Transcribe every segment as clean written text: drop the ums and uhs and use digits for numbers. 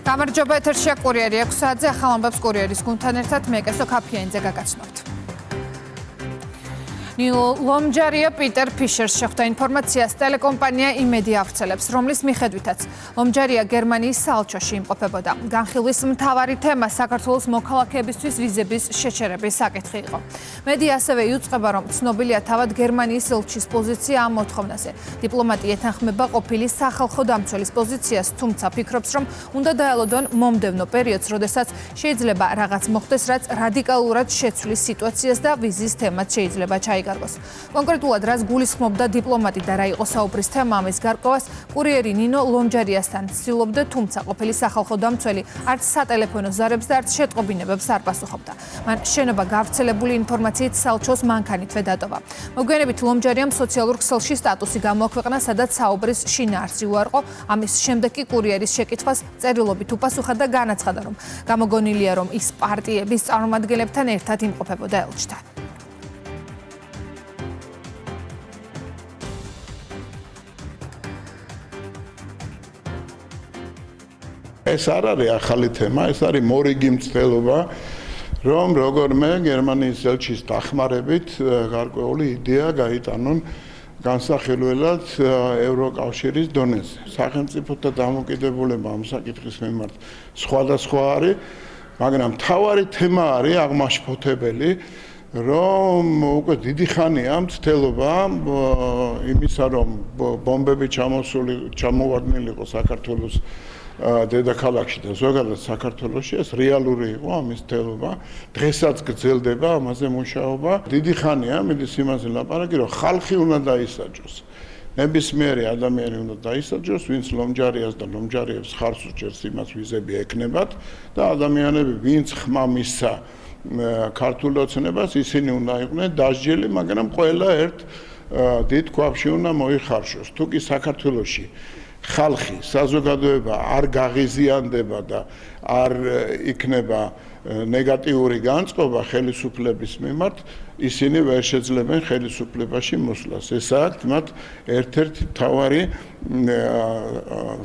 გამარჯობა, ეთერშია კურიერი 6 საათზე ახალ ამბებს კურიერის გუნდთან ერთად მე კესო ქაფიანიძე გაგაცნობთ. ლომჯარია პიტერ ფიშერს შეხვდა ინფორმაციას ტელეკომპანია იმედი ავრცელებს, რომლის მიხედვითაც ლომჯარია გერმანიის საელჩოში იმყოფებოდა. განხილვის მთავარი თემა საქართველოს მოქალაქეებისთვის ვიზების შეჩერების საკითხი იყო. მედია ასევე იუწყება, რომ ცნობილია თავად გერმანიის ელჩის პოზიცია ამ მოთხოვნაზე. დიპლომატი ეთანხმება ყოფილი სახალხო დამცველის პოზიციას, თუმცა ფიქრობს, რომ უნდა დაელოდონ მომდევნო პერიოდს, როდესაც შეიძლება რაღაც მოხდეს, რაც რადიკალურად შეცვლის სიტუაციას და ვიზის თემაც შეიძლება ჩაიგაროს. კონკრეტულად რას გულისხმობდა დიპლომატი და რა იყო საუბრის თემა ამის გარკვევას კურიერი ნინო ლომჯარიასთან ცდილობდა, თუმცა ყოფილი სახალხო დამცველი არც სატელეფონო ზარებს და არც შეტყობინებებს არ პასუხობდა. მან შენობა გავრცელებული ინფორმაციით საელჩოს მანქანითვე დატოვა. მოგვიანებით ლომჯარიამ სოციალურ ქსელში სტატუსი გამოაქვეყნა, სადაც საუბრის შინაარსი უარყო. ამის შემდეგ კი კურიერის შეკითხვას წერილობით უპასუხა და განაცხადა, რომ გამოგონილია, რომ ის პარტიების წარმომადგენლებთან ერთად იმყოფებოდა ელჩთან. ეს არ არის ახალი თემა, ეს არის მორიგი მცდელობა, რომ როგორმე გერმანიის ელჩის დახმარებით გარკვეული იდეა გაიტანონ განსახილველად ევროკავშირის დონეზე. სახელმწიფოთა დამოკიდებულება ამ საკითხის მიმართ სხვადასხვა არის, მაგრამ მთავარი თემა არის აღმაშფოთებელი, რომ უკვე დიდი ხანია მცდელობა იმისა, რომ ბომბები ჩამოვარდნილი იყო საქართველოს დედაქალაქში და ზოგადად საქართველოში, ეს რეალური იყო ამის მცდელობა. დღესაც გრძელდება ამაზე მუშაობა. დიდი ხანია, მიდის იმაზე ლაპარაკი, რომ ხალხი უნდა დაისაჯოს. ნებისმიერი ადამიანი უნდა დაისაჯოს, ვინც ლომჯარიას და ლომჯარიებს ხარს უჭერს იმას ვიზები ექნებათ და ადამიანები, ვინც ხმა მისცა ქართულ ოცნებას, ისინი უნდა იყვნენ დასჯელი, მაგრამ ყველა ერთ დიდ ქვაბში უნდა მოიხარშოს. თუ კი საქართველოში ხალხი, საზოგადოება არ გაღიზიანდება და არ იქნება ნეგატიური განწყობა ხელისუფლების მიმართ, ისინი ვერ შეძლებენ ხელისუფლებაში მოსვლას. ესაა მათ ერთ-ერთი მთავარი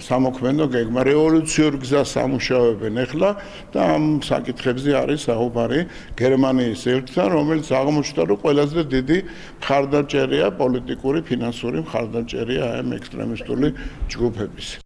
სამოქმედო გეგმა. რევოლუციურ გზას ამუშავებენ ახლა და ამ საკითხებზე არის საუბარი გერმანიის ელჩთან, რომელიც აღმოჩნდა, რომ ყველაზე დიდი მხარდამჭერია პოლიტიკური, ფინანსური მხარდამჭერია ამ ექსტრემისტული ჯგუფების.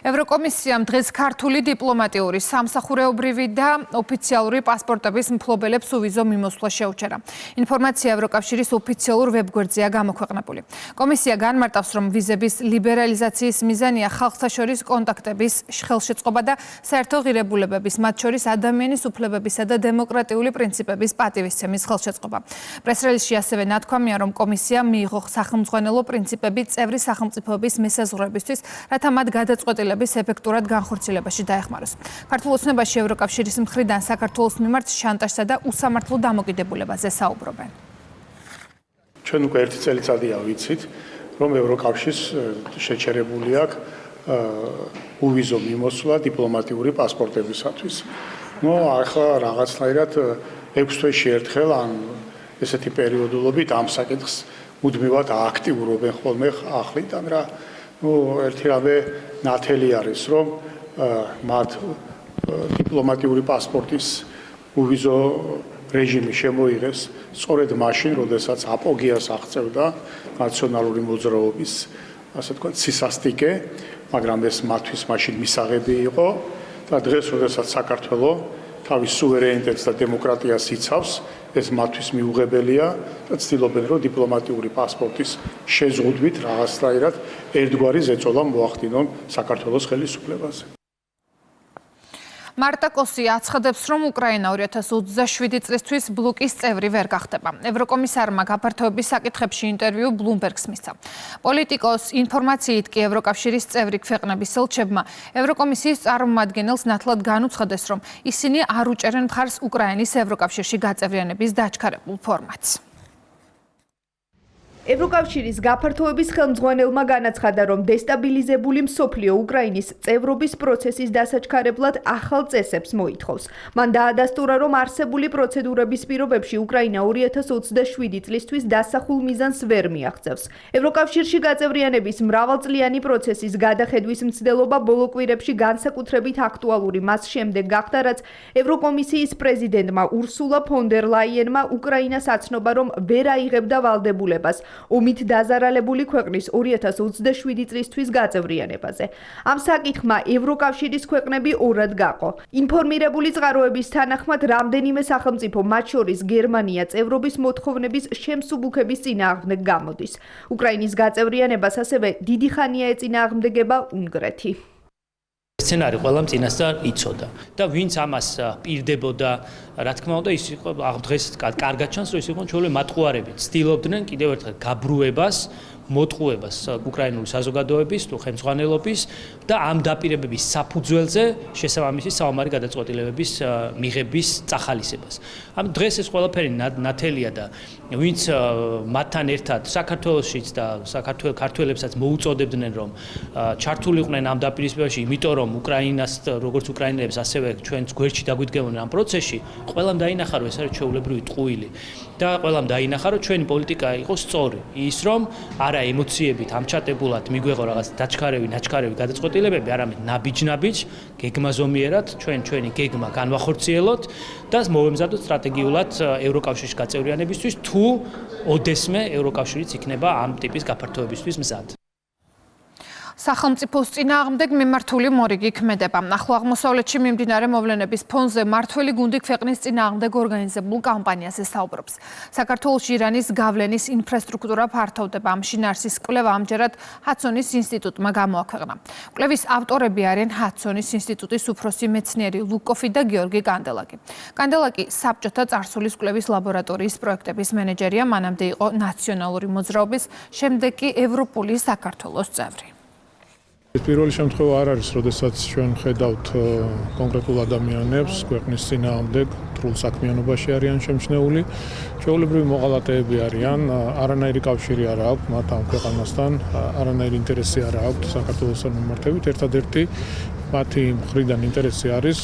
ევროკომისიამ დღეს ქართული დიპლომატიური, სამსახურეობრივი და ოფიციალური პასპორტების მფლობელებს უვიზო მიმოსვლა შეუჩერა. ინფორმაცია ევროკავშირის ოფიციალურ ვებგვერდზეა გამოქვეყნებული. კომისია განმარტავს, რომ ვიზების ლიბერალიზაციის მიზანია ხალხთა შორის კონტაქტების ხელშეწყობა და საერთო ღირებულებების, მათ შორის ადამიანის უფლებებისა და დემოკრატიული პრინციპების პატივისცემის ხელშეწყობა. პრესრელისში ასევე ნათქვამია, რომ კომისია მიიღო სახელმძღვანელო პრინციპები წევრი სახელმწიფოების მესაზღვრეებისთვის, რათა მათ გადაწყვეტილება ეფექტურად განხორციელებაში დაეხმაროს. ქართულ ოცნებაში ევროკავშირის მხრიდან საქართველოს მიმართ შანტაჟსა და უსამართლო დამოკიდებულებაზე საუბრობენ. ჩვენ უკვე ერთი წელიწადია ვიცით, რომ ევროკავშირს შეჩერებული აქვს უვიზო მიმოსვლა დიპლომატიური პასპორტებისათვის. ახლა რაღაცნაირად 6 თვეში ერთხელ ან ესეთი პერიოდულობით ამ საკითხს მუდმივად აქტიურობენ ხოლმე ახლიდან რა. ერთი რამე ნათელი არის, რომ მათ დიპლომატიური პასპორტის უვიზო რეჟიმი შემოიღეს სწორედ მაშინ, როდესაც აპოგეას აღწევდა ნაციონალური მოძრაობის, ასე ვთქვათ, სისასტიკე, მაგრამ ეს მათთვის მაშინ მისაღები იყო და დღეს, როდესაც საქართველოს თავის სუვერენიტეტს და დემოკრატიას იცავს, ეს მათთვის მიუღებელია და ცდილობენ, რომ დიპლომატიური პასპორტის შეზღუდვით რაღაცნაირად ერთგვარი ზეწოლა მოახდინონ საქართველოს ხელისუფლებაზე. მარტა კოსი აცხადებს, რომ უკრაინა 2027 წლისთვის ბლოკის წევრი ვერ გახდება. ევროკომისარმა გაფართოების საკითხებში ინტერვიუ ბლუმბერგს მისცა. პოლიტიკოს ინფორმაციით კი ევროკავშირის წევრი ქვეყნების ელჩებმა ევროკომისიის წარმომადგენელს ნათლად განუცხადეს, რომ ისინი არ უჭერენ მხარს უკრაინის ევროკავშირში გაწევრიანების დაჩქარებულ ფორმატს. ევროკავშირის გაფართოების ხელმძღვანელმა განაცხადა, რომ დესტაბილიზებული მსოფლიო უკრაინის წევრობის პროცესის დასაჩქარებლად ახალ წესებს მოითხოვს. მან დაადასტურა, რომ არსებული პროცედურების პირობებში უკრაინა 2027 წლისთვის დასახულ მიზანს ვერ მიაღწევს. ევროკავშირში გაწევრიანების მრავალწლიანი პროცესის გადახედვის მცდელობა ბოლო კვირებში განსაკუთრებით აქტუალური მას შემდეგ გახდა, რაც ევროკომისიის პრეზიდენტმა ურსულა ფონ დერ ლაიენმა უკრაინას აცნობა, რომ ვერ აიღებდა ვალდებულებას ომით დაზარალებული ქვეყნის 2027 წლისთვის გაწევრიანებაზე. ამ საკითხმა ევროკავშირის ქვეყნები ორად გაყო. ინფორმირებული წყაროების თანახმად, რამდენიმე სახელმწიფო, მათ შორის გერმანია, წევრობის მოთხოვნების შემსუბუქების წინააღმდეგ გამოდის. უკრაინის გაწევრიანებას ასევე დიდი ხანია ეწინააღმდეგება უნგრეთი. სცენარი ყველამ წინასწარ იცოდა და ვინც ამას პირდებოდა, რა თქმა უნდა, ის იყო დღეს კარგად ჩანს, რომ ის იყო ჩვეულებრივ მათყუარებით. ცდილობდნენ კიდევ ერთხელ გაბრუებას, მოტყუებას უკრაინული საზოგადოების თუ ხელმძღვანელობის და ამ დაპირებების საფუძველზე შესაბამისი საომარი გადაწყვეტილებების მიღების წახალისებას. ამ დღეს ეს ყველაფერი ნათელია და ვინც მათთან ერთად საქართველოსშიც და ქართველებსაც მოუწოდებდნენ, რომ ჩართულიყვნენ ამ დაპირისპირებაში, იმიტომ რომ უკრაინას როგორც უკრაინელებს, ასევე ჩვენს გვერდში დაგვიდგებოდნენ ამ პროცესში, ყველამ დაინახა, რომ ეს არის ჩვეულებრივი ტყუილი და ყველამ დაინახა, რომ ჩვენი პოლიტიკა იყო სწორი. ის რომ არა ემოციებით ამჩატებულად მიგვეღო რაღაც ნაჩქარევი გადაწყვეტილებები, არამედ ნაბიჯ, გეგმაზომიერად ჩვენი გეგმა განვახორციელოთ და მოვემზადოთ სტრატეგიულად ევროკავშირის გაწევრიანებისთვის, თუ ოდესმე ევროკავშირიც იქნება ამ ტიპის გაფართოებისთვის მზად. სახელმწიფოს წინააღმდეგ მიმართული მორიგი ქმედება. ახლო აღმოსავლეთში მიმდინარე მოვლენების ფონზე მმართველი გუნდი ქვეყნის წინააღმდეგ ორგანიზებულ კამპანიაზე საუბრობს. საქართველოში ირანის გავლენის ინფრასტრუქტურა ფართოვდება. ამ შინაარსის კვლევა ამჯერად ჰადსონის ინსტიტუტმა გამოაქვეყნა. კვლევის ავტორები არიან ჰადსონის ინსტიტუტის უფროსი მეცნიერი ლუკოფი და გიორგი კანდელაკი. კანდელაკი საბჭოთა წარსულის კვლევის ლაბორატორიის პროექტების მენეჯერია, მანამდე იყო ნაციონალური მოძრაობის, შემდეგ კი ევროპული საქართველოს წევრი. პირველი შემთხვევა არ არის, როდესაც ჩვენ ხედავთ კონკრეტულ ადამიანებს ქვეყნის წინააღმდეგ რთულ საქმიანობაში არიან შემჩნეული. ჩვეულებრივი მოღალატეები არიან, არანაირი კავშირი არ აქვს მათ ამ ქვეყანასთან, არანაირი ინტერესი არ აქვს საქართველოსთან მიმართებით. ერთადერთი მათი მხრიდან ინტერესი არის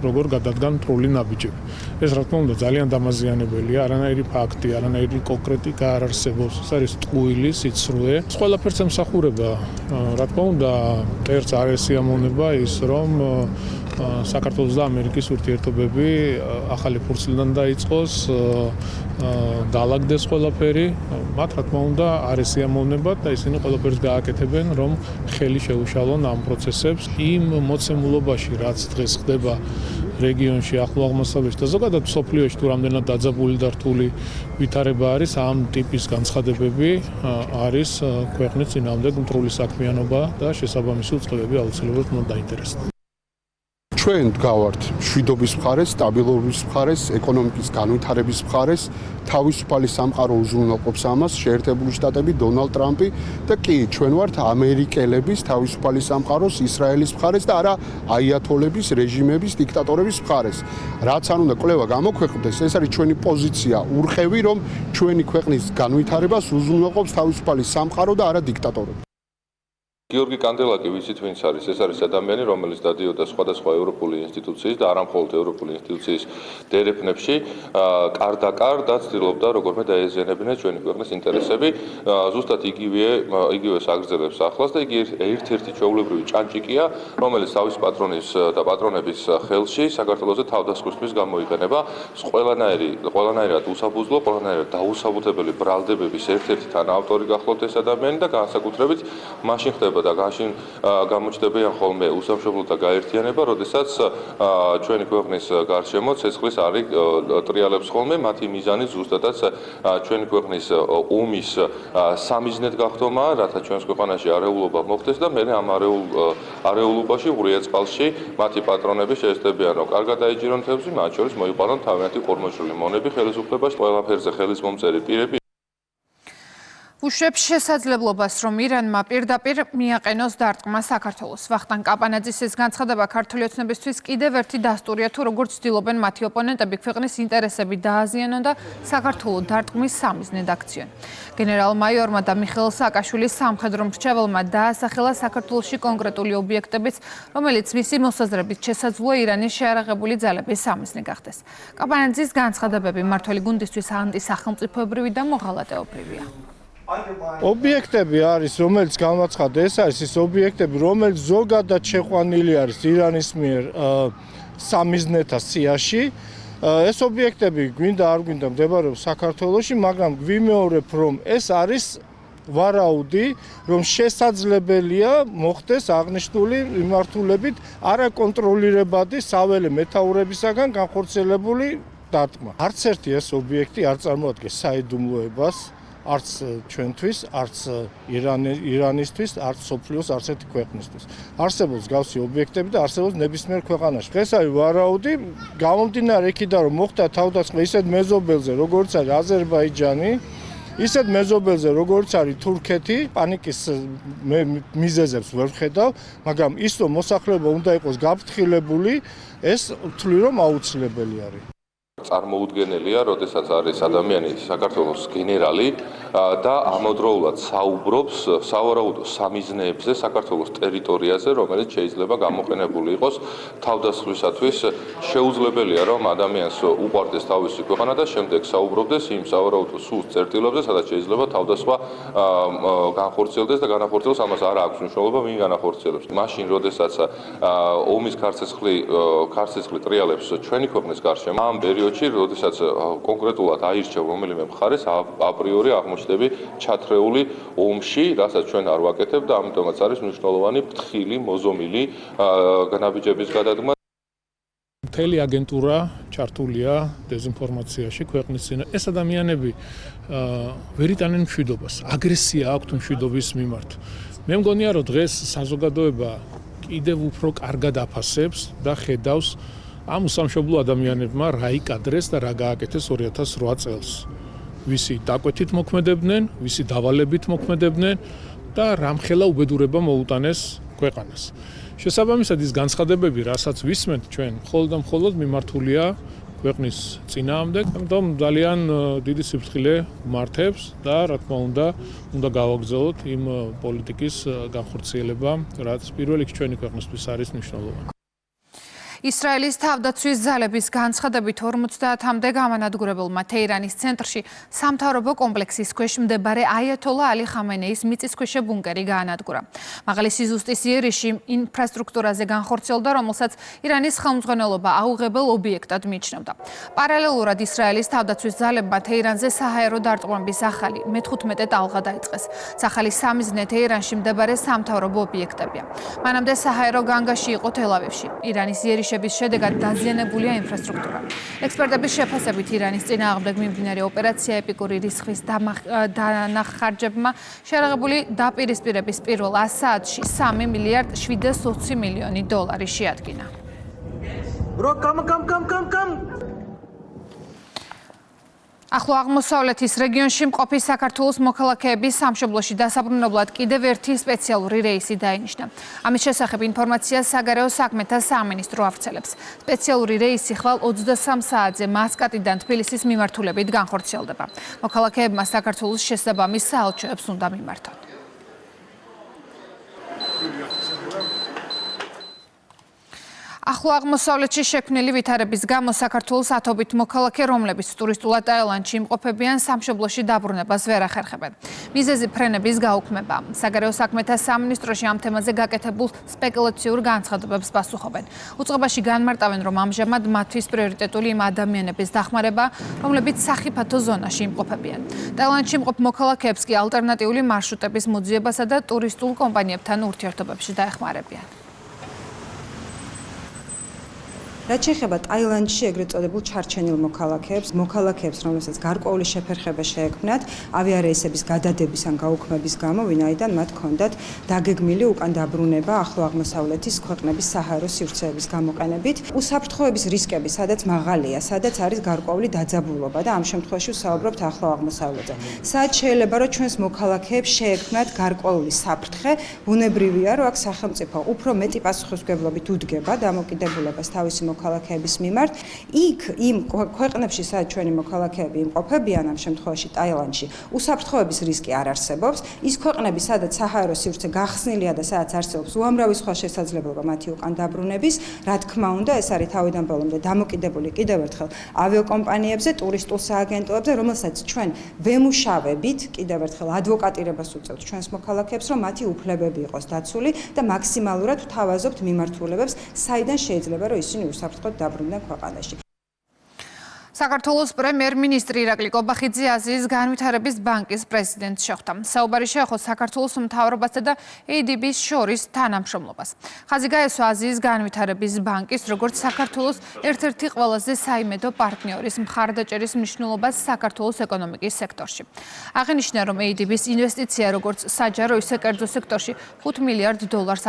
როგორ გადადგან მტრული ნაბიჯები. ეს რა თქმა უნდა ძალიან დამაზიანებელია, არანაირი ფაქტი, არანაირი კონკრეტიკა არ არსებობს. ეს არის ტყუილი, სიცრუე. ეს ყველაფერს ემსახურება, რა თქმა უნდა, მტერს არ ესიამოვნება ის, რომ საქართველოს და ამერიკის ურთიერთობები ახალი ფურცლიდან დაიწყოს, დაალაგდეს ყველაფერი. მათ რა თქმა უნდა არ ესიამოვნებათ და ისინი ყველაფერს გააკეთებენ, რომ ხელი შეუშალონ ამ პროცესებს. იმ მოცემულობაში, რაც დღეს ხდება რეგიონში, ახლო აღმოსავლეთში და ზოგადად მსოფლიოში, თუ რამდენად დაძაბული და რთული ვითარება არის, ამ ტიპის განცხადებები არის ქვეყნის წინააღმდეგ მტრული საქმიანობა და შესაბამისი უწყებები აუცილებლად უნდა დაინტერესდეთ. ჩვენ დგავართ მშვიდობის მხარეს, სტაბილურობის მხარეს, ეკონომიკის განვითარების მხარეს. თავისუფალი სამყარო უზრუნველყოფს ამას, შეერთებული შტატები, დონალდ ტრამპი და კი ჩვენ ვართ ამერიკელების თავისუფალი სამყაროს, ისრაელის მხარეს და არა აიათოლების, რეჟიმების, დიქტატორების მხარეს. რაც არ უნდა კვლევა გამოქვეყნდეს, ეს არის ჩვენი პოზიცია, ურყევი, რომ ჩვენი ქვეყნის განვითარებას უზრუნველყოფს თავისუფალი სამყარო და არა დიქტატორები. გიორგი კანდელაკი, ვიცით ვინც არის? ეს არის ადამიანი, რომელიც დადიოდა სხვადასხვა ევროპული ინსტიტუციის და არა მხოლოდ ევროპული ინსტიტუციის დერეფნებში, კარდაკარ და ცდილობდა როგორმე დაეზიანებინა ჩვენი ქვეყნის ინტერესები. ზუსტად იგივე აგრძელებს ახლას და იგი ერთ-ერთი ჩვეულებრივი ჭანჭიკია, რომელიც თავის პატრონის და პატრონების ხელში საქართველოზე თავდასხმისთვის გამოიყენება. ყველანაირად უსაფუძვლო, ყველანაირად დაუსაბუთებელი ბრალდებების ერთ-ერთი თანაავტორი გახლავთ ეს ადამიანი და განსაკუთრებით მაშინ ხდება და გამოჩნდებიან ხოლმე უსამშობლო და გაერთიანება, როდესაც ჩვენი ქვეყნის გარშემო ცეცხლის არი ტრიალებს ხოლმე, მათი მიზანი ზუსტადაც ჩვენი ქვეყნის ომის სამიზნედ გახდომა, რათა ჩვენს ქვეყანაში არეულობა მოხდეს და მე ამ არეულობაში ღრია წყალში მათი პატრონები შეესწებიან, რომ კარგად დაიჯერონ თევზი, მათ შორის მოიყვანონ თავიანთი ხორმოჭრილი მონები ხელისუფლებაში, ყველაფერზე ხელის მომწერი პირები. უშვებს შესაძლებლობას, რომ ირანმა პირდაპირ მიაყენოს დარტყმა საქართველოს. ვახტანგ კაპანაძის ეს განცხადება ქართული ოცნებისთვის კიდევ ერთი დასტურია, თუ როგორც ცდილობენ მათი ოპონენტები ქვეყნის ინტერესები დააზიანონ და საქართველოს დარტყმის სამიზნედ აქციონ. გენერალ-მაიორმა და მიხეილ სააკაშვილის სამხედრო მრჩეველმა დაასახელა საქართველოში კონკრეტული ობიექტებიც, რომელიც მისი მოსაზრებით შესაძლოა ირანის შეარაღებული ძალების სამიზნე გახდეს. კაპანაძის განცხადებები მმართველი გუნდისთვის ანტისახელმწიფოებრივი და მოღალატეობრივია. ობიექტები არის, რომელიც გამოაცხადა, ეს არის ის ობიექტები, რომელიც ზოგადად შეყვანილი არის ირანის მიერ სამიზნეთა სიაში. ეს ობიექტები გვინდა არ გვინდა მდებარეობს საქართველოში, მაგრამ გვიმეორებ, რომ ეს არის ვარაუდი, რომ შესაძლებელია მოხდეს აღნიშნული მიმართულებით არაკონტროლირებადი საველე მეთაურებისაგან განხორციელებული დარტყმა. არც ერთი ეს ობიექტი არ წარმოადგენს საიდუმლოებას არც ჩვენთვის, არც ირანისთვის, არც სოფლიოს არც ერთი ქვეყნისთვის. არსებობს გავსი ობიექტები და არსებობს ნებისმიერ ქვეყანაში. დღეს არის ვარაუდი, გამომდინარე იქიდან, რომ მოხდა თავდასხმა ისეთ მეზობელზე, როგორც არის აზერბაიჯანი, ისეთ მეზობელზე, როგორც არის თურქეთი, პანიკის მიზეზებს ვერ ხედავ, მაგრამ ის რომ მოსახლეობა უნდა იყოს გაფრთხილებული, ეს ვთვლი რომ აუცილებელი არის. წარმოუდგენელია, როდესაც არის ადამიანი საქართველოს გენერალი და ამავდროულად საუბრობს სავარაუდო სამიზნეებზე საქართველოს ტერიტორიაზე, რომელიც შეიძლება გამოყენებული იყოს თავდასხმისათვის. შეუძლებელია, რომ ადამიანს უყვარდეს თავისი ქვეყანა და შემდეგ საუბრობდეს იმ სავარაუდო სულ წერტილებზე, სადაც შეიძლება თავდასხმა განხორციელდეს და განახორციელოს, ამას არ აქვს მნიშვნელობა, ვინ განახორციელებს. მაშინ, როდესაც ომის ქარცეცხლი ტრიალებს ჩვენი ქვეყნის გარშემო, ამ პერიოდში, როდესაც კონკრეტულად აირჩევ რომელიმე მხარეს, აპრიორი აღმოჩნდები ჩათრეული ომში, რასაც ჩვენ არ ვაკეთებ და ამიტომაც არის მნიშვნელოვანი ფრთხილი, მოზომილი განაბიჯების გადადგმა. მთელი აგენტურა ჩართულია დეზინფორმაციაში ქვეყნის წინა. ეს ადამიანები ვერ იტანენ მშვიდობას, აგრესია აქვთ მშვიდობის მიმართ. მე მგონია, რომ დღეს საზოგადოება კიდევ უფრო კარგად აფასებს და ხედავს ამ უსამშობლო ადამიანებმა რა იკადრეს და რა გააკეთეს 2008 წელს. ვისი დაკვეთით მოქმედებდნენ, ვისი დავალებით მოქმედებდნენ და რამხელა უბედურება მოუტანეს ქვეყანას. შესაბამისად ის განცხადებები, რასაც ვისმენთ ჩვენ, მხოლოდ და მხოლოდ მიმართულია ქვეყნის წინააღმდეგ, ამიტომ ძალიან დიდი სიფრთხილე მართებს და რა თქმა უნდა გავაგრძელოთ იმ პოლიტიკის განხორციელება, რაც პირველ რიგში ჩვენი ქვეყნისთვის არის მნიშვნელოვანი. ისრაელის თავდაცვის ძალების განცხადებით 50-მდე გამანადგურებელმა თეირანის ცენტრში სამთავრობო კომპლექსის ქვეშ მდებარე აიათოლა ალი ხამენეის მიწისქვეშა ბუნკერი გაანადგურა. მაღალი სიზუსტის იერიში ინფრასტრუქტურაზე განხორციელდა, რომელსაც ირანის ხელმძღვანელობა აუღებელ ობიექტად მიიჩნევდა. პარალელურად ისრაელის თავდაცვის ძალებმა თეირანზე საჰაერო დარტყმების ახალი მე-15 ტალღა დაიწყეს. სახალი სამიზნე თეირანში მდებარე სამთავრობო ობიექტებია. მანამდე საჰაერო განგაში იყო თელ-ავივში. ირანის იერიშების შედეგად დაზიანებულია ინფრასტრუქტურა. ექსპერტების შეფასებით ირანის წინააღმდეგ მიმდინარე ოპერაცია ეპიკური რისხვის დანახარჯებმა შეარაღებული დაპირისპირების პირველ 100 საათში 3 მილიარდ 720 მილიონი დოლარი შეადგინა. ახლო აღმოსავლეთის რეგიონში მყოფი საქართველოს მოქალაქეების სამშობლოში დასაბრუნებლად კიდევ ერთი სპეციალური რეისი დაინიშნა. ამის შესახებ ინფორმაციას საგარეო საქმეთა სამინისტრო ავრცელებს. სპეციალური რეისი ხვალ 23 საათზე მასკატიდან თბილისის მიმართულებით განხორციელდება. მოქალაქეებმა საქართველოს შესაბამის საელჩოებს უნდა მიმართონ. ახლო აღმოსავლეთში შექმნილი ვითარების გამო საქართველოს ათობით მოქალაქე, რომლებიც ტურისტულად ტაილანდში იმყოფებიან, სამშობლოში დაბრუნებას ვერ ახერხებენ. მიზეზი ფრენების გაუქმება. საგარეო საქმეთა სამინისტროში ამ თემაზე გაკეთებულ სპეკულაციურ განცხადებებს პასუხობენ. უწყებაში განმარტავენ, რომ ამჟამად მათთვის პრიორიტეტული იმ ადამიანების დახმარება, რომლებიც სახიფათო ზონაში იმყოფებიან. ტაილანდში იმყოფ მოქალაქეებს კი ალტერნატიული მარშრუტების მოძიებასა და ტურისტულ კომპანიებთან ურთიერთობებში დაეხმარებიან. რაც შეეხება ტაილანდში ეგრეთ წოდებულ ჩარჩენილ მოქალაქეებს, რომელსაც გარკვეული შეფერხება შეექმნათ ავიარეისების გადადების ან გაუქმების გამო, ვინაიდან მათ ჰქონდათ დაგეგმილი უკან დაბრუნება ახლო აღმოსავლეთის ქვეყნების საჰაერო სივრცეების გამოყენებით. უსაფრთხოების რისკები, სადაც მაღალია, სადაც არის გარკვეული დაძაბულობა და ამ შემთხვევაში ვსაუბრობთ ახლო აღმოსავლეთზე. სადაც შეიძლება რომ ჩვენს მოქალაქეებს შეექმნათ გარკვეული საფრთხე, ბუნებრივია, რომ აქ სახელმწიფო უფრო მეტი პასუხისმგებლობით უდგება დამოკიდებულებას თავისი მოქალაქეების მიმართ. იქ იმ ქვეყნებში, სადაც ჩვენი მოქალაქეები იმყოფებიან, ამ შემთხვევაში ტაილანდში, უსაფრთხოების რისკი არ არსებობს. ის ქვეყნები, სადაც საჰაერო სივრცე გახსნილია და სადაც არსებობს უამრავი სხვა შესაძლებლობა მათი უკან დაბრუნების, რა თქმა უნდა, ეს არის თავიდან ბოლომდე დამოკიდებული კიდევ ერთხელ ავიაკომპანიებზე, ტურისტულ სააგენტოებზე, რომელსაც ჩვენ ვემუშავებით, კიდევ ერთხელ ადვოკატირებას უწევთ ჩვენს მოქალაქეებს, რომ მათი უფლებები იყოს დაცული და მაქსიმალურად ვთავაზობთ მიმართულებებს, საიდან შეიძლება რომ ისინი უსაფრთხოდ დაბრუნდნენ ქვეყანაში. საქართველოს პრემიერ-მინისტრი ირაკლი კობახიძე აზიის განვითარების ბანკის პრეზიდენტს შეხვდა. საუბარი შეეხო საქართველოს მთავრობასა და ADB-ს შორის თანამშრომლობას. ხაზი გაესვა აზიის განვითარების ბანკის, როგორც საქართველოს ერთ-ერთი ყველაზე საიმედო პარტნიორის მხარდაჭერის მნიშვნელობას საქართველოს ეკონომიკის სექტორში. აღინიშნა, რომ ADB-ს ინვესტიცია როგორც საჯარო, ისე კერძო სექტორში $5 მილიარდ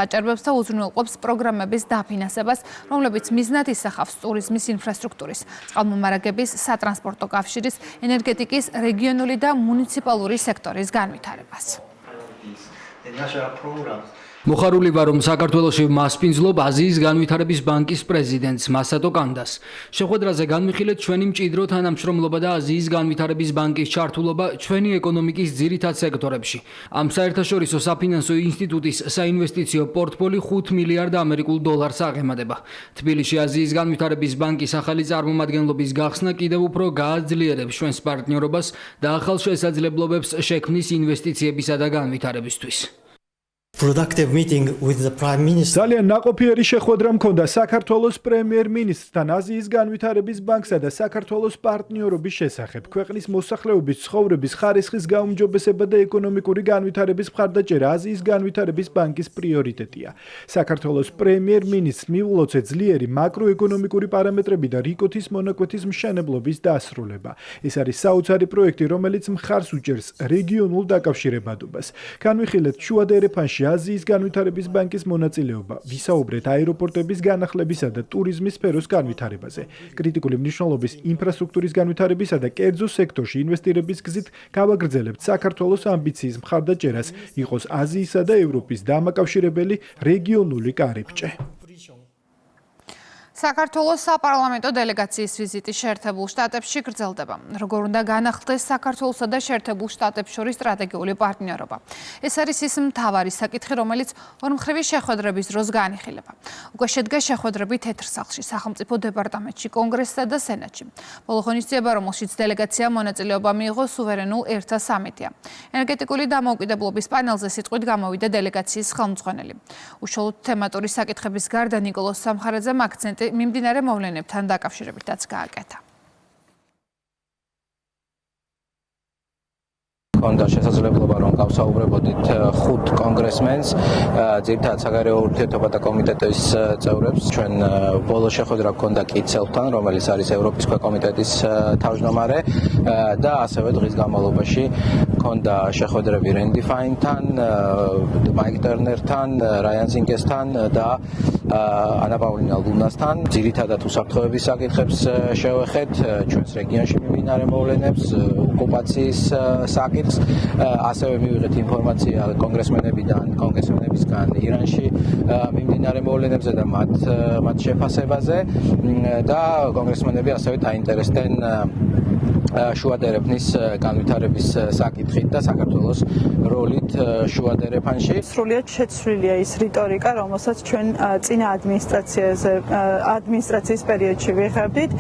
აჭარბებს და უზრუნველყოფს პროგრამების დაფინანსებას, რომლებიც მიზნად ისახავს ტურიზმის ინფრასტრუქტურის, წყალმომარაგების, სატრანსპორტო კავშირის, ენერგეტიკის, რეგიონული და მუნიციპალური სექტორის განვითარებას. მოხარული ვარ, რომ საქართველოში მასპინძლობ აზიის განვითარების ბანკის პრეზიდენტს მასატო კანდას. შეხვედრაზე განვიხილეთ ჩვენი მჭიდრო თანამშრომლობა და აზიის განვითარების ბანკის ჩართულობა ჩვენი ეკონომიკის ძირითად სექტორებში. ამ საერთაშორისო საფინანსო ინსტიტუტის საინვესტიციო პორტფოლი $5 მილიარდ აღემატება. თბილისში აზიის განვითარების ბანკის ახალი წარმომადგენლობის გახსნა კიდევ უფრო გააძლიერებს ჩვენს პარტნიორობას და ახალ შესაძლებლობებს შექმნის ინვესტიციებისა და განვითარებისთვის. ძალიან ნაყოფიერი შეხვედრა მქონდა საქართველოს პრემიერ-მინისტრთან აზიის განვითარების ბანკსა და საქართველოს პარტნიორობის შესახებ. ქვეყნის მოსახლეობის ცხოვრების ხარისხის გაუმჯობესება და ეკონომიკური განვითარების მხარდაჭერა აზიის განვითარების ბანკის პრიორიტეტია. საქართველოს პრემიერ-მინისტრს მიულოცე ძლიერი მაკროეკონომიკური პარამეტრები და რიკოთის მონაკვეთის მშენებლობის დასრულება. ეს არის საოცარი პროექტი, რომელიც მხარს უჭერს რეგიონულ დაკავშირებადობას. განვიხილეთ შუა და ერეფანში აზიის განვითარების ბანკის მონაწილეობა, ვისაუბრეთ აეროპორტების განახლებისა და ტურიზმის სფეროს განვითარებაზე, კრიტიკული მნიშვნელობის ინფრასტრუქტურის განვითარებისა და კერძო სექტორში ინვესტირების გზით გავაგრძელებთ საქართველოს ამბიციის მხარდაჭერას, იყოს აზიისა და ევროპის დამაკავშირებელი რეგიონული კარიბჭე. საქართველოს საპარლამენტო დელეგაციის ვიზიტი შეერთებულ შტატებში გრძელდება. როგორ უნდა განახლდეს საქართველოსა და შეერთებულ შტატებს შორის სტრატეგიული პარტნიორობა. ეს არის ის მთავარი საკითხი, რომელიც ორმხრივი შეხვედრების დროს განიხილება. უკვე შედგა შეხვედრები თეთრსახლში, სახელმწიფო დეპარტამენტში, კონგრესსა და სენატში. ბოლო ღონისძიება, რომელშიც დელეგაციამ მონაწილეობა მიიღო სუვერენულ ერთა სამიტია. ენერგეტიკული დამოუკიდებლობის პანელზე სიტყვით გამოვიდა დელეგაციის ხელმძღვანელი. უშუალოდ თემატური საკითხების გარდა ნიკოლოზ სამხარაძემ აქცენტი მიმდინარე მოვლენებთან დაკავშირებითაც გააკეთა. ჰქონდა შესაძლებლობა რომ გავსაუბრებოდით 5 კონგრესმენს, ძირითადად საგარეო ურთიერთობათა კომიტეტის წევრებს. ჩვენ ბოლო შეხვედრა ჰქონდა კიცელთან, რომელიც არის ევროპის ქვეკომიტეტის თავმჯდომარე და ასევე დღის განმავლობაში ჰქონდა შეხვედრები რენდი ფაინთან, მაიკ ტერნერთან, რაიან ზინკესთან და ანა პავლინა ლუნასთან. ძირითადად უსაფრთხოების საკითხებს შევეხეთ, ჩვენს რეგიონში მიმდინარე მოვლენებს, ოკუპაციის საკითხს. ასევე მივიღეთ ინფორმაცია კონგრესმენებისგან ირანში მიმდინარე მოვლენებზე და მათ შეფასებაზე და კონგრესმენები ასევე დაინტერესდნენ შუა და ერეფნის განვითარების საკითხით და საქართველოს როლით შუა და ერეფანში. სრულიად შეცვლილია ის რიტორიკა, რომელსაც ჩვენ წინა ადმინისტრაციის პერიოდში ვიღებდით.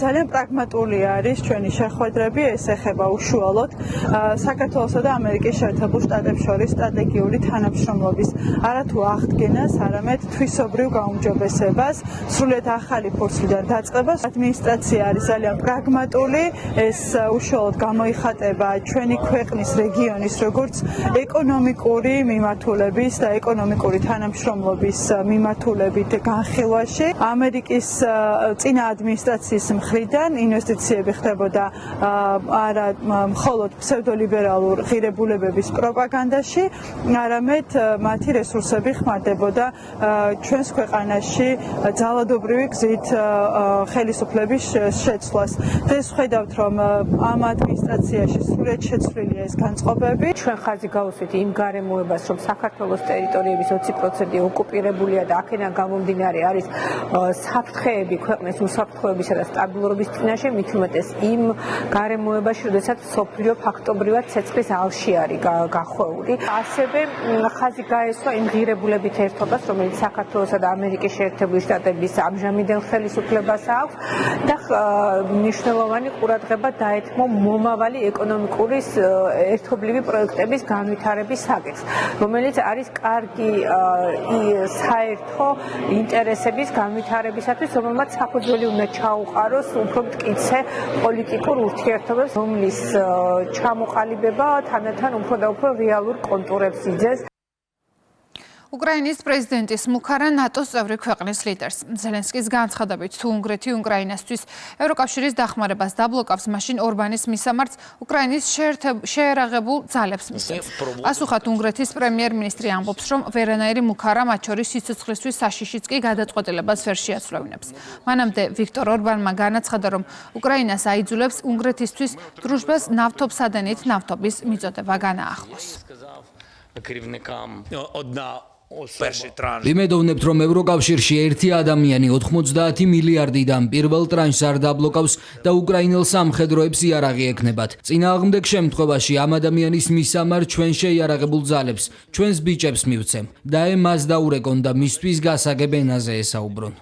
ძალიან პრაგმატული არის ჩვენი შეხვედრები, ეს ეხება უშუალოდ საქართველოსა და ამერიკის შეერთებულ შტატებს შორის სტრატეგიული თანამშრომლობის არათუ აღდგენას, არამედ თვისობრივ გაუმჯობესებას, სრულიად ახალი ფურცლიდან დაწყებას. ადმინისტრაცია არის ძალიან პრაგმატული, ეს უშუალოდ გამოიხატება ჩვენი ქვეყნის რეგიონის როგორც ეკონომიკური მიმართულების და ეკონომიკური თანამშრომლობის მიმართულებით განხილვაში. ამერიკის წინა ადმინისტრაციის მხრიდან ინვესტიციები ხდებოდა არა მხოლოდ ფსევდოლიბერალურ ღირებულებების პროპაგანდაში, არამედ მათი რესურსები ხმარდებოდა ჩვენს ქვეყანაში ძალადობრივი გზით ხელისუფლების შეცვლას. დღეს ვხედავთ, რომ ამ ადმინისტრაციაში სრულად შეცვლილია ეს განწყობები. ჩვენ ხაზი გავუსვით იმ გარემოებას, რომ საქართველოს ტერიტორიების 20% ოკუპირებულია და აქედან გამომდინარე არის საფრთხეები ქვეყნის უსაფრთხოებისა და სტაბილურობის წინაშე, მით უმეტეს იმ გარემოებაში, როდესაც სოფლიო ფაქტობრივად ცეცხლის ალში არის გახვეული. ასევე ხაზი გაესვა იმ ღირებულებით ერთობას, რომელიც საქართველოსა და ამერიკის შეერთებული შტატების ამჟამინდელ ხელისუფლებას აქვს და მნიშვნელოვანი ყურადღება დაეთმო მომავალი ეკონომიკური ერთობლივი პროექტების განვითარების საკითხს, რომელიც არის კარგი საერთო ინტერესების განვითარებისათვის, რომელმაც საფუძველი უნდა ჩაუყაროს უფრო მტკიცე პოლიტიკურ ურთიერთობებს, რომლის ჩამოყალიბება თანდათან უფრო და უფრო რეალურ კონტურებს იძენს. უკრაინის პრეზიდენტის მუქარა ნატოს წევრი ქვეყნის ლიდერს. ზელენსკის განცხადებით, თუ უნგრეთი უკრაინასთვის ევროკავშირის დახმარებას დაბლოკავს, მაშინ ორბანის მისამართს უკრაინის შეერაღებულ ძალებს მისცემს. პასუხად უნგრეთის პრემიერ-მინისტრი ამბობს, რომ ვერანაირი მუქარა მათ შორის სიცოცხლისთვის საშიშიც კი გადაწყვეტილებას ვერ შეაცვლევინებს. მანამდე ვიქტორ ორბანმა განაცხადა, რომ უკრაინას აიძულებს უნგრეთისთვის დრუჟბას ნავთობსადენით ნავთობის მიწოდება განაახლოს. ვიმედოვნებთ, რომ ევროკავშირში ერთი ადამიანი 90 მილიარდიდან პირველ ტრანშს არ დაბლოკავს და უკრაინელ სამხედროებს იარაღი ექნებათ. წინააღმდეგ შემთხვევაში ამ ადამიანის მისამართ ჩვენ შეიარაღებულ ძალებს, ჩვენს ბიჭებს მივცემ და მას დაურეკონ და მისთვის გასაგებ ენაზე ესაუბრონ.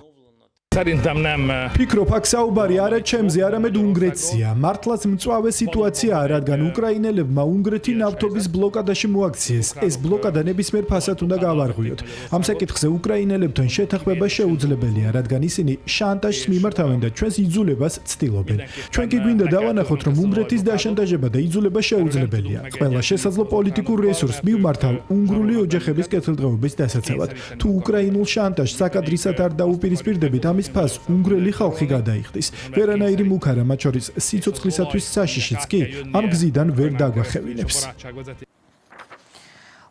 ფიქრობ, აქ საუბარი არა ჩემზე, არამედ უნგრეთზეა. მართლაც მწვავე სიტუაციაა, რადგან უკრაინელებმა უნგრეთი ნავთობის ბლოკადაში მოაქციეს. ეს ბლოკადა ნებისმიერ ფასად უნდა გავარღვიოთ. ამ საკითხზე უკრაინელებთან შეთანხმება შეუძლებელია, რადგან ისინი შანტაჟს მიმართავენ და ჩვენს იძულებას ცდილობენ. ჩვენ კი გვინდა დავანახოთ, რომ უნგრეთის დაშანტაჟება და იძულება შეუძლებელია. ყველა შესაძლო პოლიტიკურ რესურსს მივმართავ უნგრული ოჯახების კეთილდღეობის დასაცავად. თუ უკრაინულ შანტაჟს საკადრისად არ დაუპირისპირდებით, ამის ფას უნგრელი ხალხი გადაიხდის. ვერანაირი მუქარა, მათ შორის სიცოცხლისათვის საშიშიც კი ამ გზიდან ვერ დაგვახევინებს.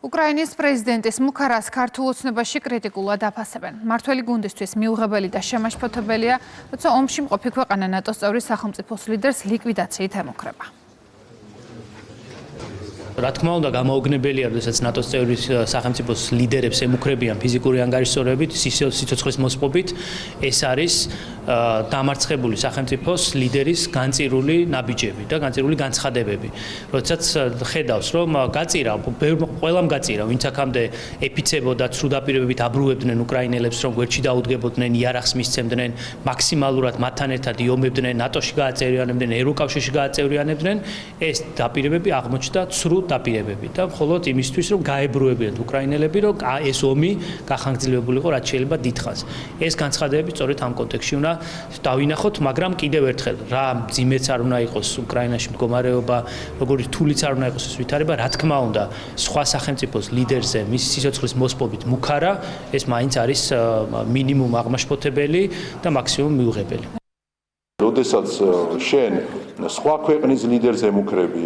უკრაინის პრეზიდენტის მუქარას ქართულ ოცნებაში კრიტიკულად აფასებენ. მართველი გუნდისთვის მიუღებელი და შემაშფოთებელია, როცა ომში მყოფი ქვეყანა ნატოს წევრი სახელმწიფოს ლიდერს ლიკვიდაციით ემუქრება. რა თქმა უნდა, გამოუგნებელია, როდესაც ნატოს წევრი სახელმწიფოს ლიდერებს ემუქრებიან ფიზიკური ანგარიშსწორებით, სიცოცხლის მოსპობით, ეს არის დამარცხებული სახელმწიფოს ლიდერის განწირული ნაბიჯები და განწირული განცხადებები. როდესაც ხედავს, რომ გაწირა, ყველამ გაწირა, ვინც აქამდე ეფიცებოდა, ცრუდაპირებებით აბრუებდნენ უკრაინელებს, რომ გვერდში დაუდგებოდნენ, იარაღს მისცემდნენ, მაქსიმალურად მათთან ერთად იომებდნენ, ნატოში გააწევრიანებდნენ, ევროკავშირში გააწევრიანებდნენ, ეს დაპირებები აღმოჩნდა ცრუ დაპირებები და მხოლოდ იმისთვის, რომ გაებრუებინათ უკრაინელები, რომ ეს ომი გახანგრძლივებულიყო რაც შეიძლება დიდხანს. ეს განცხადებები სწორედ ამ კონტექსტში უნდა დავინახოთ, მაგრამ კიდევ ერთხელ, რა მძიმეც არ უნდა იყოს უკრაინაში მდგომარეობა, როგორი რთულიც არ უნდა იყოს ეს ვითარება, რა თქმა უნდა, სხვა სახელმწიფოს ლიდერზე მის სიცოცხლის მოსპობით მუქარა, ეს მაინც არის მინიმუმ აღმაშფოთებელი და მაქსიმუმ მიუღებელი. როდესაც შენ სხვა ქვეყნის ლიდერზე მუქრები,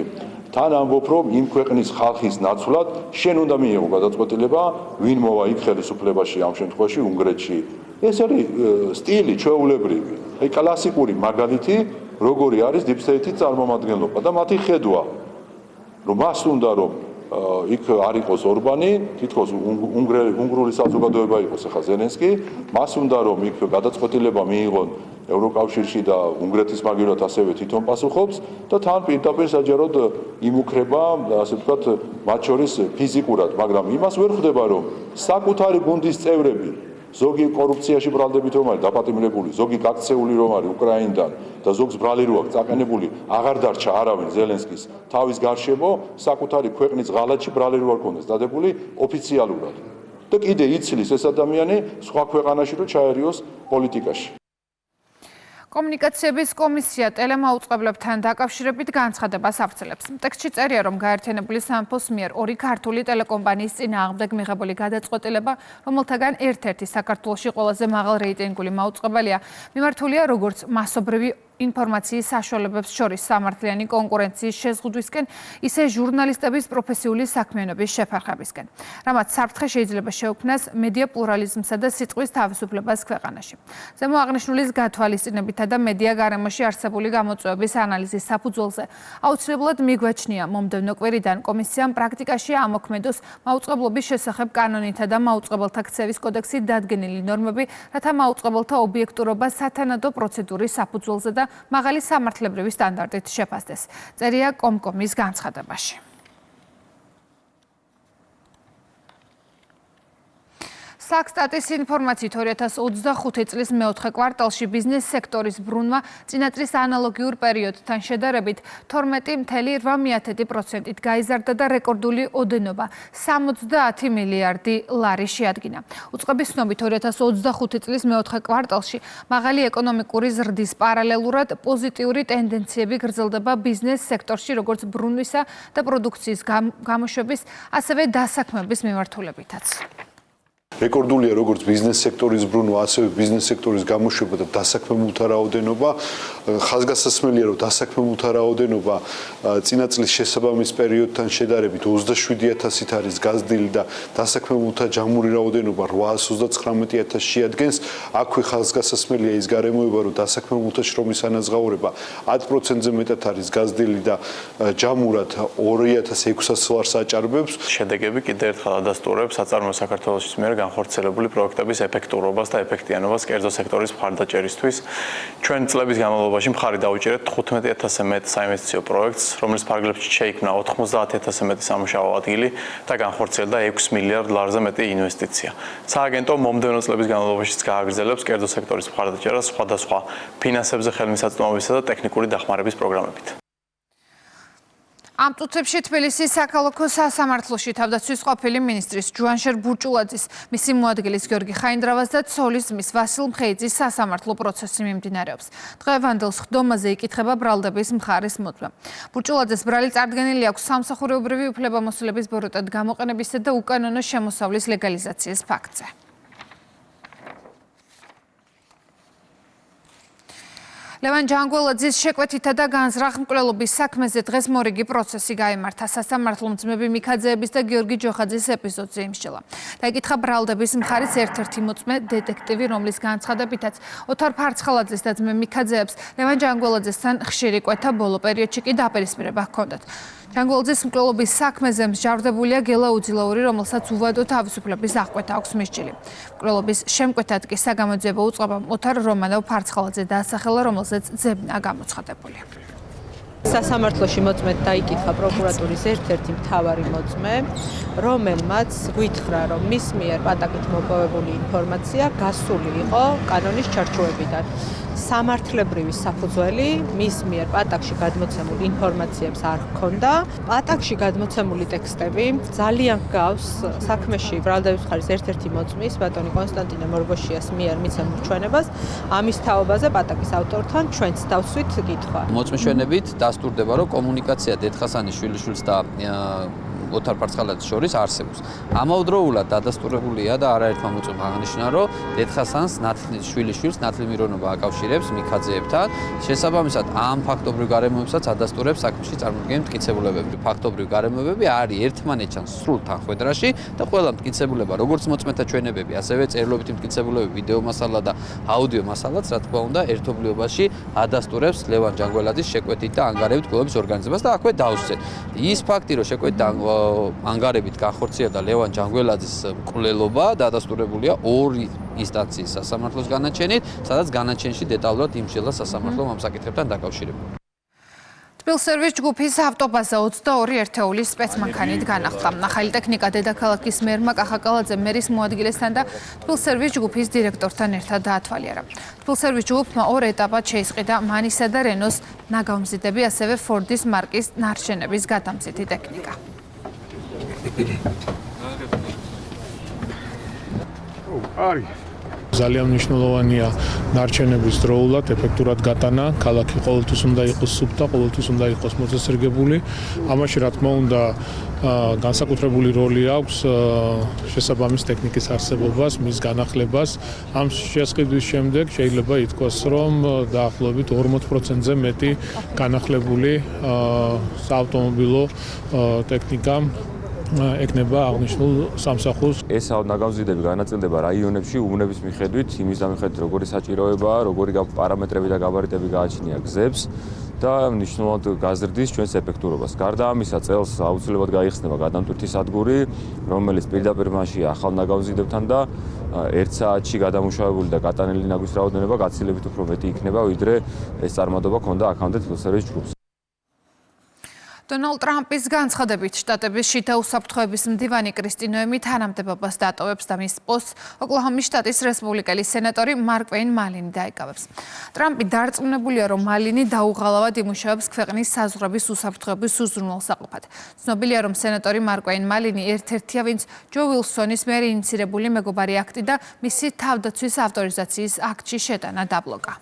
თან ამბობ, რომ იმ ქვეყნის ხალხის ნაცვლად შენ უნდა მიიღო გადაწყვეტილება, ვინ მოვა იქ ხელისუფლებაში, ამ შემთხვევაში უნგრეთში. ეს არის სტილი ჩვეულებრივი, აი კლასიკური მაგალითი, როგორი არის deep state-ის წარმომადგენლობა და მათი ხედვა, რომ მას უნდა რომ იქ არ იყოს ორბანი, თითქოს უნგრული საზოგადოება იყოს ახლა ზელენსკი, მას უნდა რომ იქ გადაწყვეტილება მიიღონ ევროკავშირში და უნგრეთის მაგივრად ასევე თვითონ პასუხობს და თან პირდაპირ საჯაროდ იმუქრება, ასე ვთქვათ, მათ შორის ფიზიკურად, მაგრამ იმას ვერ ხვდება, რომ საკუთარი გუნდის წევრები, ზოგი კორუფციაში ბრალდებით რომ არის დაპატიმრებული, ზოგი გაქცეული რომ არის უკრაინიდან და ზოგს ბრალი რო აქვს წაყენებული, აღარ დარჩა არავინ ზელენსკის თავის გარშემო, საკუთარი ქვეყნის ღალატში ბრალი რო არ ქონდეს დადებული ოფიციალურად. და კიდე იცლის ეს ადამიანი სხვა ქვეყანაში რომ ჩაერიოს პოლიტიკაში. კომუნიკაციების კომისია ტელემაუწყებლებთან დაკავშირებით განცხადებას ავრცელებს. ტექსტში წერია, რომ გაერთიანებული სამეფოს მიერ ორი ქართული ტელეკომპანიის წინააღმდეგ მიღებული გადაწყვეტილება, რომელთაგან ერთ-ერთი საქართველოში ყველაზე მაღალ რეიტინგული მაუწყებელია, მიმართულია როგორც მასობრივი ინფორმაციის საშუალებებს შორის სამართლიანი კონკურენციის შეზღუდვისკენ, ისე ჟურნალისტების პროფესიული საქმიანობის შეფარხებისკენ. რამაც საფრთხე შეიძლება შეუქმნას მედია პლურალიზმსა და სიტყვის თავისუფლებას ქვეყანაში. ზემო აღნიშნულის გათვალისწინებითა და მედია გარემოში არსებული გამოწვევების ანალიზის საფუძველზე აუცილებლად მიგვაჩნია მომდევნო კვირიდან კომისიამ პრაქტიკაში ამოქმედოს მაუწყებლობის შესახებ კანონითა და მაუწყებელთა ქცევის კოდექსით დადგენილი ნორმები, რათა მაუწყებელთა ობიექტურობა სათანადო პროცედურის საფუძველზე და მაღალი სამართლებრივი სტანდარტით შეფასდეს. წერია კომკომის განცხადებაში. საქსტატის ინფორმაციით 2025 წლის მეოთხე კვარტალში ბიზნეს სექტორის ბრუნვა წინაწლის ანალოგიურ პერიოდთან შედარებით 12.8%-ით გაიზარდა და რეკორდული ოდენობა 70 მილიარდი ლარი შეადგინა. უწყების ცნობით 2025 წლის მეოთხე კვარტალში მაღალი ეკონომიკური ზრდის პარალელურად პოზიტიური ტენდენციები გრძელდება ბიზნეს სექტორში, როგორც ბრუნვისა და პროდუქციის გამოშვების, ასევე დასაქმების მიმართულებითაც. რეკორდულია როგორც ბიზნეს სექტორის ბრუნვა, ასევე ბიზნეს სექტორის გამოშვება და დასაქმებულთა რაოდენობა. ხაზგასასმელია, რომ დასაქმებულთა რაოდენობა წინა წლის შესაბამის პერიოდთან შედარებით 27,000-ით არის გაზრდილი და დასაქმებულთა ჯამური რაოდენობა 839,000 შეადგენს. აქვე ხაზგასასმელია ის გარემოება, რომ დასაქმებულთა შრომის ანაზღაურება 10%-ზე მეტად არის გაზრდილი და ჯამურად 2,600 ლარს აჭარბებს. შედეგები კიდევ ერთხელ ადასტურებს საწარმოო საქართველოს მიერ განხორციელებული პროექტების ეფექტურობას და ეფექტიანობას კერძო სექტორის მხარდაჭერისთვის. ჩვენ წლების განმავლობაში მხარი დაუჭერეთ 15,000-ზე მეტ საინვესტიციო პროექტს, რომლის ფარგლებში შეიქმნა 90,000-ზე მეტი სამუშაო ადგილი და განხორციელდა 6 მილიარდ ლარზე მეტი ინვესტიცია. სააგენტო მომდევნო წლების განმავლობაშიც გააგრძელებს კერძო სექტორის მხარდაჭერას სხვადასხვა ფინანსებზე ხელმისაწვდომობისა და ტექნიკური დახმარების პროგრამებით. ამ წუთებში თბილისის საქალაქო სასამართლოში თავდაცვის ყოფილი მინისტრის ჯუანშერ ბურჭულაძის, მისი მოადგილის გიორგი ხაინდრავას და ცოლის ძმის ვასილ მხეიძის სასამართლო პროცესი მიმდინარეობს. დღევანდელ სხდომაზე იკითხება ბრალდების მხარის მოწვევა. ბურჭულაძეს ბრალი წარდგენილი აქვს სამსახურეობრივი უფლებამოსილების ბოროტად გამოყენებისა და უკანონო შემოსავლის ლეგალიზაციის ფაქტზე. ლევან ჯანგველაძის შეკვეთითა და განზრახ-მკვლელობის საქმეზე დღეს მორიგი პროცესი გაიმართა. სასამართლომ ძმები მიქაძეების და გიორგი ჯოხაძის ეპიზოდზე იმსჯელა. დაიკითხა ბრალდების მხარის ერთ-ერთი მოწმე დეტექტივი, რომლის განცხადებითაც ოთარ ფარცხალაძეს და ძმე მიქაძეებს ლევან ჯანგველაძესთან ხშირი კვეთა ბოლო პერიოდში კი დაპირისპირება ჰქონდათ. ჯანგველაძის მკვლელობის საქმეზე მსჯავრდებულია გელა უძილაური, რომელსაც უვადო თავისუფლების აღკვეთა აქვს მისჯილი. მკვლელობის შემკვეთად კი საგამოძიებო უწყებამ ოთარ რომანოვ ფარცხალაძე დაასახელა, რომელსაც ძებნა გამოცხადებული. სასამართლოში მოწმედ დაიკითხა პროკურატურის ერთ-ერთი მთავარი მოწმე, რომელმაც გითხრა, რომ მის მიერ პატაკით მოპოვებული ინფორმაცია გასული იყო კანონის ჩარჩოებიდან. სამართლებრივი საფუძველი მის მიერ პატაკში გადმოცემულ ინფორმაციებს არ ჰქონდა. პატაკში გადმოცემული ტექსტები ძალიან გავს საქმეში ბრალდების მხარის ერთ-ერთი მოწმის, ბატონი კონსტანტინე მორგოშიას მიერ მიცემულ ჩვენებას. ამის თაობაზე პატაკის ავტორთან ჩვენც დავსვით კითხვა. მოწმის ჩვენებით დასტურდება, რომ კომუნიკაცია დედხასანის შვილიშვილს და ოთარ ფარცხალაძის შორის არსებობს. ამავდროულად დადასტურებულია და არაერთმა მოწმემ აღნიშნა, რომ დედხასანს შვილიშვილს ნათლი მირონობა აკავშირებს მიქაძეებთან. შესაბამისად ამ ფაქტობრივ გარემოებსაც ადასტურებს საქმეში წარმოდგენილი მტკიცებულებები. ფაქტობრივ გარემოებები არის ერთმანეთთან სრულ თანხვედრაში და ყველა მტკიცებულება, როგორც მოწმეთა ჩვენებები, ასევე წერილობითი მტკიცებულებები, ვიდეო მასალა და აუდიო მასალაც, რა თქმა უნდა, ერთობლიობაში ადასტურებს ლევან ჯანგველაძის შეკვეთით და ანგარებით მკვლელობის ორგანიზებას და აქვე დავსვეთ. ის ფაქტი, რომ შეკვეთით ანგარებით განხორციელდა ლევან ჯანგველაძის მკვლელობა, დადასტურებულია ორი ინსტანციის სასამართლოს განაჩენით, სადაც განაჩენში დეტალურად იმსჯელა სასამართლომ ამ საკითხებთან დაკავშირებით. თბილსერვის ჯგუფის ავტობაზა 22 ერთეულის სპეცმანქანით განახლდა. ახალი ტექნიკა დედაქალაქის მერმა კახაკალაძე მერის მოადგილესთან და თბილსერვის ჯგუფის დირექტორთან ერთად დაათვალიერა. თბილსერვის ჯგუფმა ორ ეტაპად შეისყიდა მანისა და რენოს ნაგავმზიდები, ასევე ფორდის მარკის ნარჩენების გადამზიდი ტექნიკა. ძალიან მნიშვნელოვანია ნარჩენების დროულად ეფექტურად გატანა. ქალაქი ყოველთვის უნდა იყოს სუფთა, ყოველთვის უნდა იყოს მოწესრიგებული. ამაში რა თქმა უნდა განსაკუთრებული როლი აქვს შესაბამის ტექნიკის არსებობას, მის განახლებას. ამ შესყიდვის შემდეგ შეიძლება ითქვას, რომ დაახლოებით 40%-ზე მეტი განახლებული საავტომობილო ტექნიკა ეკნება აღნიშნულ სამსახურს. ეს ნაგავზიდები განაწილდება რაიონებში უბნების მიხედვით, იმის მიხედვით როგორი საჭიროებაა, როგორი პარამეტრები და გაბარიტები გააჩნია გზებს და მნიშვნელოვნად გაზრდის ჩვენს ეფექტურობას. გარდა ამისა, წელს აუცილებლად გაიხსნება გადამტვირთი სადგური, რომელიც პირდაპირ მასში ახალ ნაგავზიდებთან და 1 საათში გადამუშავებული და გატანილი ნაგვის რაოდენობა გაცილებით უფრო მეტი იქნება, ვიდრე ეს წარმატება ჰქონდა აქამდე თბილისის ჯგუფს. დონალდ ტრამპის განცხადებით შტატების შითა უსაფრთხოების მდივანი კრისტი ნოემი თანამდებობას დატოვებს და მის პოსტს ოკლაჰომის შტატის რესპუბლიკელი სენატორი მარკ ვეინ მალინი დაიკავებს. ტრამპი დარწმუნებულია, რომ მალინი დაუღალავად იმუშავებს ქვეყნის საზღვრების უსაფრთხოების უზრუნველსაყოფად. ცნობილია, რომ სენატორი მარკ ვეინ მალინი ერთ-ერთია, ვინც ჯო ვილსონის მიერ ინიციირებული მეგობარი აქტი და მისი თავდაცვის ავტორიზაციის აქტში შეტანა დაბლოკა.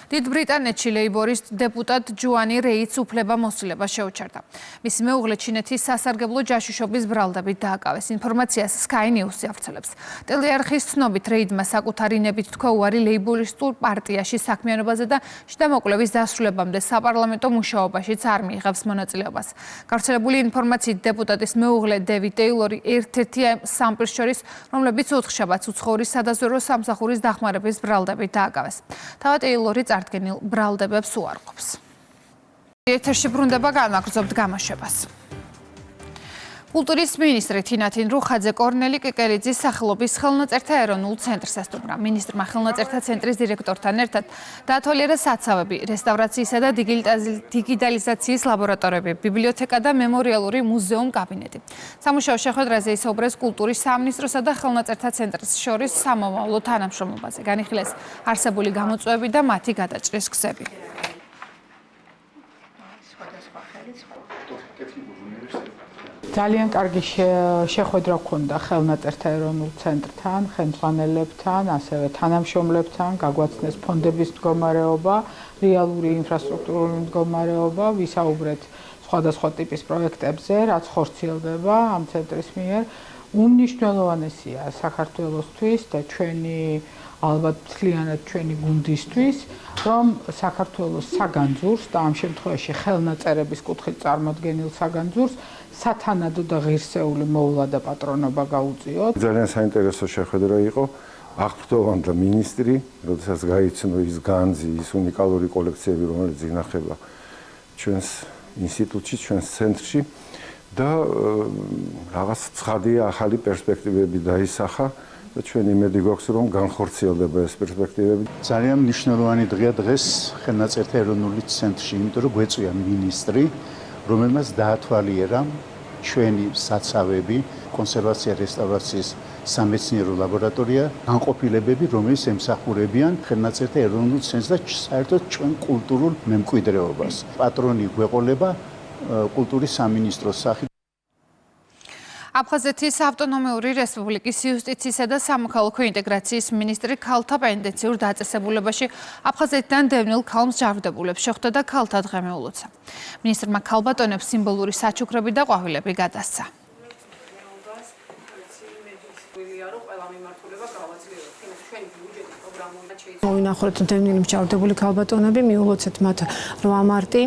დიდ ბრიტანეთში ლეიბორის დეპუტატ ჯოანი რეიც უფლებამოსილებას შეუჩერდა. მისი მეუღლე ჩინეთის სასარგებლო ჯაშუშობის ბრალდებით დააკავეს. ინფორმაციას Sky News-ი ავრცელებს. ტელეარხის ცნობით რეიდმა საკუთარი ნებით თქვა უარი ლეიბორისტულ პარტიაში საქმიანობაზე და შთამოკვლევის დასრულებამდე საპარლამენტო მუშაობაშიც არ მიიღებს მონაწილეობას. გავრცელებული ინფორმაციით დეპუტატის მეუღლე დევიდ ტეილორი ერთ-ერთია სამ პირს შორის, რომლებიც ოთხშაბათს უცხოური სადაზვერვო სამსახურის დახმარების ბრალდებით დააკავეს. თავად ტეილორი წარდგენილ ბრალდებებს უარყოფს. ეთერში ბრუნდება განმაგრძობთ გამოშვებას. კულტურის მინისტრი თინათინ რუხაძე კორნელი კიკერიძის სახელობის ხელნაწერთა ეროვნულ ცენტრს ესტუმრა. მინისტრმა ხელნაწერთა ცენტრის დირექტორთან ერთად დაათვალიერა საცავები, რესტავრაციისა და დიგიტალიზაციის ლაბორატორიები, ბიბლიოთეკა და მემორიალური მუზეუმ კაბინეტი. სამუშაო შეხვედრაზე ისაუბრეს კულტურის სამინისტროსა და ხელნაწერთა ცენტრის შორის სამომავლო თანამშრომლობაზე. განიხილეს არსებული გამოწვევები და მათი გადაჭრის გზები. ძალიან კარგი შეხვედრა გქონდა ხელნაწერთა ეროვნულ ცენტრთან, ხელმძღვანელებთან, ასევე თანამშრომლებთან, გაგვაცნეს ფონდების მდგომარეობა, რეალური ინფრასტრუქტურული მდგომარეობა, ვისაუბრეთ სხვადასხვა ტიპის პროექტებზე, რაც ხორციელდება ამ ცენტრის მიერ. უმნიშვნელოვანესია საქართველოსთვის და ჩვენი ალბათ მთლიანად ჩვენი გუნდისთვის, რომ საქართველოს საგანძურს და ამ შემთხვევაში ხელნაწერების კუთხით წარმოდგენილ საგანძურს სათანადო და ღირსეული მოვლა და პატრონობა გაუწიოთ. ძალიან საინტერესო შეხვედრა იყო. აღფრთოვანდა მინისტრი, როდესაც გაიცნო ის განძი, ის უნიკალური კოლექციები, რომელიც ინახება ჩვენს ინსტიტუტში, ჩვენს ცენტრში და რაღაც ცხადია ახალი პერსპექტივები დაისახა და ჩვენ იმედი გვაქვს, რომ განხორციელდება ეს პერსპექტივები. ძალიან მნიშვნელოვანი დღეა დღეს ხელნაწერთა ეროვნული ცენტრში, იმიტომ რომ გვეწვია მინისტრი, რომელმაც დაათვალიერა ჩვენი საცავები, კონსერვაცია, რესტავრაციის სამეცნიერო ლაბორატორია, განყოფილებები, რომელიც ემსახურებიან ხელნაწერთა ეროვნულ ცენტრს და საერთოდ ჩვენ კულტურულ მემკვიდრეობას. პატრონი გვეყოლება კულტურის სამინისტროს სახით. აფხაზეთის ავტონომიური რესპუბლიკის იუსტიციისა და სამოქალაქო ინტეგრაციის მინისტრი ქალთა პენიტენციურ დაწესებულებაში აფხაზეთიდან დევნილ ქალ მსჯავრდებულებს შეხვდა და ქალთა დღე მიულოცა. მინისტრმა ქალბატონებს სიმბოლური საჩუქრები და ყვავილები გადასცა. მოვინახოთ დევნილი მსჯავრდებული ქალბატონები, მიულოცეთ მათ 8 მარტი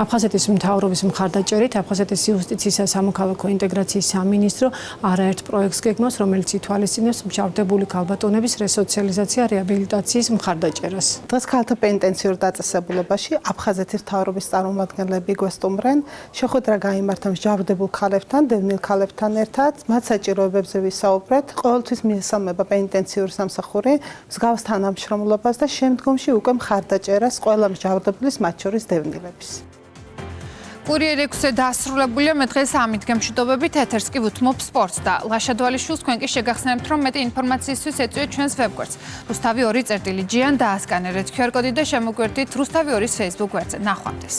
აფხაზეთის მთავრობის მხარდაჭერით აფხაზეთის იუსტიციისა და სამოქალაქო ინტეგრაციის სამინისტრო არაერთ პროექტს გეგმავს, რომელიც ითვალისწინებს მსჯავრდებული ქალბატონების რესოციალიზაცია, რეაბილიტაციის მხარდაჭერას. დღეს ქალთა პენიტენციურ დაწესებულებაში აფხაზეთის მთავრობის წარმომადგენლები გვესტუმრენ. შეხვედრა გაიმართა მსჯავრდებულ ქალებთან, დევნილ ქალებთან ერთად, მათ საჭიროებებზე ვისაუბრეთ. ყოველთვის მიესალმება პენიტენციური სამსახური, მსგავს თანამშრომლობას და შემდგომში უკვე მხარდაჭერას ყველა მსჯავრდებულის, მათ შორის დევნილების. კურიერ 6-ზე დასრულებულია მე დღეს ამით გემშვიდობებით, ეთერს კი ვუთმობ სპორტს და ლაშა დვალიშვილს თქვენ კი შეგახსენებთ, რომ მეტი ინფორმაციისთვის ეწვიეთ ჩვენს ვებგვერდს რუსთავი 2.gr-დან დაასკანერეთ QR კოდი და შემოგვერდით რუსთავი 2-ის Facebook გვერდზე. ნახვამდის.